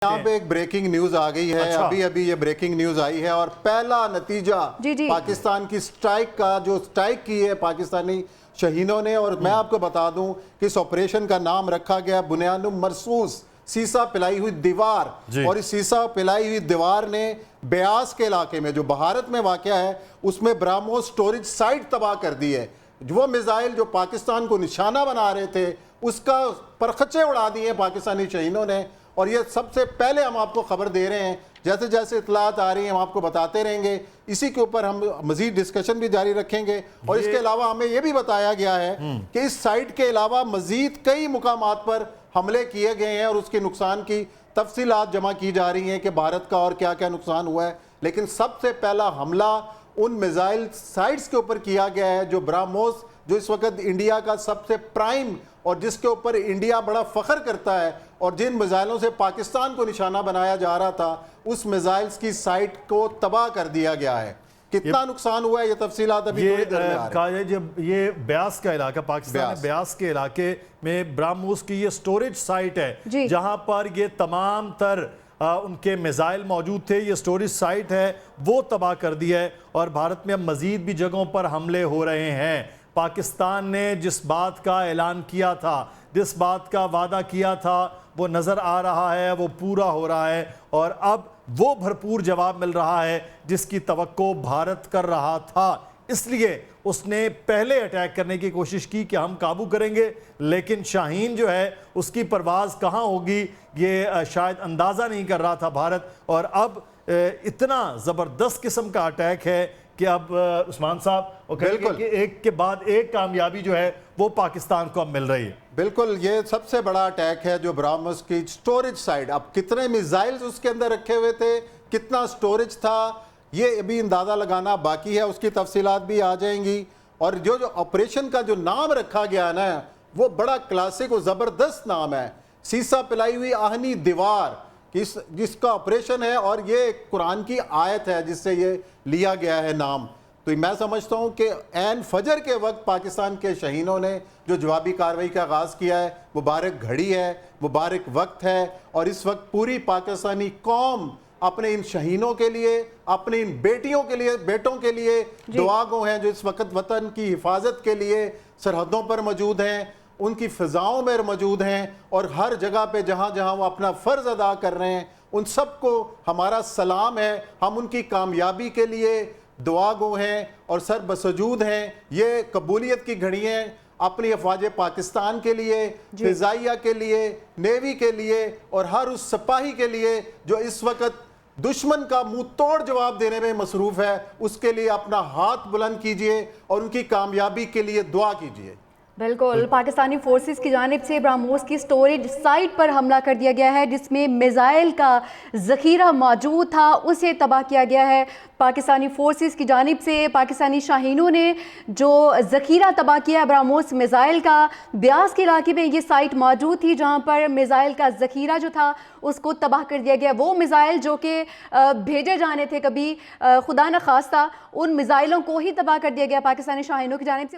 यहाँ पे एक ब्रेकिंग न्यूज आ गई है। अभी अभी ये ब्रेकिंग न्यूज आई है और पहला नतीजा पाकिस्तान की स्ट्राइक का, जो स्ट्राइक की है पाकिस्तानी शहीनों ने, और मैं आपको बता दूं कि इस ऑपरेशन का नाम रखा गया बुनियानुम मरसूस, सीसा पिलाई हुई दीवार। और इस सीसा पिलाई हुई दीवार ने ब्यास के इलाके में, जो भारत में वाक़या है, उसमें ब्राह्मोस स्टोरेज साइट तबाह कर दी है। वो मिसाइल जो पाकिस्तान को निशाना बना रहे थे, उसका परखचे उड़ा दिए पाकिस्तानी शहीनों ने। और ये सबसे पहले हम आपको खबर दे रहे हैं, जैसे जैसे इतलात आ रही हैं हम आपको बताते रहेंगे। इसी के ऊपर हम मजीद डिस्कशन भी जारी रखेंगे। और इसके अलावा हमें यह भी बताया गया है कि इस साइट के अलावा मजीद कई मुकामात पर हमले किए गए हैं और उसके नुकसान की तफसीलात जमा की जा रही हैं कि भारत का और क्या क्या नुकसान हुआ है। लेकिन सबसे पहला हमला उन मिसाइल साइट्स के ऊपर किया गया है जो ब्राह्मोस, जो इस वक्त इंडिया का सबसे प्राइम और जिसके ऊपर इंडिया बड़ा फख्र करता है, और जिन मिसाइलों से पाकिस्तान को निशाना बनाया जा रहा था, उस मिसाइल्स की साइट को तबाह कर दिया गया है। कितना नुकसान हुआ है ये तफसीलात अभी थोड़ी देर में आ रही है। जब ये ब्यास का इलाका, पाकिस्तान में ब्यास के इलाके में ब्राह्मोस की ये स्टोरेज साइट है जहां पर ये तमाम तर उनके मिसाइल मौजूद थे, ये स्टोरेज साइट है, वो तबाह कर दिया है। और भारत में अब मजीद भी जगहों पर हमले हो रहे हैं। पाकिस्तान ने जिस बात का ऐलान किया था, जिस बात का वादा किया था, वो नज़र आ रहा है, वो पूरा हो रहा है। और अब वो भरपूर जवाब मिल रहा है जिसकी तवक्को भारत कर रहा था। इसलिए उसने पहले अटैक करने की कोशिश की कि हम काबू करेंगे, लेकिन शाहीन जो है उसकी परवाज़ कहाँ होगी ये शायद अंदाज़ा नहीं कर रहा था भारत। और अब इतना ज़बरदस्त किस्म का अटैक है कि अब उस्मान साहब बिल्कुल एक के बाद एक कामयाबी जो है वो पाकिस्तान को अब मिल रही है। बिल्कुल, ये सबसे बड़ा अटैक है जो ब्राह्मोस की स्टोरेज साइट। अब कितने मिसाइल्स उसके अंदर रखे हुए थे, कितना स्टोरेज था, ये अभी अंदाज़ा लगाना बाकी है, उसकी तफसीलात भी आ जाएंगी। और जो ऑपरेशन का जो नाम रखा गया ना, वो बड़ा क्लासिक और ज़बरदस्त नाम है, सीसा पिलाई हुई आहनी दीवार, जिसका ऑपरेशन है। और ये कुरान की आयत है जिससे ये लिया गया है नाम। तो मैं समझता हूँ कि ऐन फजर के वक्त पाकिस्तान के शहीनों ने जो जवाबी कार्रवाई का आगाज़ किया है, मुबारक घड़ी है, मुबारक वक्त है। और इस वक्त पूरी पाकिस्तानी कौम अपने इन शहीनों के लिए, अपने इन बेटियों के लिए, बेटों के लिए दुआ गो हैं, जो इस वक्त वतन की हिफाजत के लिए सरहदों पर मौजूद हैं, उनकी फ़िज़ाओं में मौजूद हैं, और हर जगह पे जहाँ जहाँ वो अपना फ़र्ज़ अदा कर रहे हैं, उन सबको हमारा सलाम है। हम उनकी कामयाबी के लिए दुआ गो हैं और सर बसजूद हैं। ये कबूलियत की घड़ी हैं अपनी अफवाज पाकिस्तान के लिए, फ़िज़ाइया के लिए, नेवी के लिए, और हर उस सिपाही के लिए जो इस वक्त दुश्मन का मुंह तोड़ जवाब देने में मसरूफ़ है। उसके लिए अपना हाथ बुलंद कीजिए और उनकी कामयाबी के लिए दुआ कीजिए। बिल्कुल, पाकिस्तानी फोर्सेस की जानिब से ब्राह्मोस की स्टोरेज साइट पर हमला कर दिया गया है जिसमें मिसाइल का ज़ख़ीरा मौजूद था, उसे तबाह किया गया है। पाकिस्तानी फोर्सेस की जानिब से पाकिस्तानी शाहीनों ने जो ज़ख़ीरा तबाह किया ब्राह्मोस मिसाइल का, ब्यास के इलाके में ये साइट मौजूद थी जहाँ पर मिसाइल का ज़ख़ीरा जो था उसको तबाह कर दिया गया। वो मिसाइल जो कि भेजे जाने थे कभी खुदा न खास्ता, उन मिसाइलों को ही तबाह कर दिया गया पाकिस्तानी शाहीनों की जानिब से।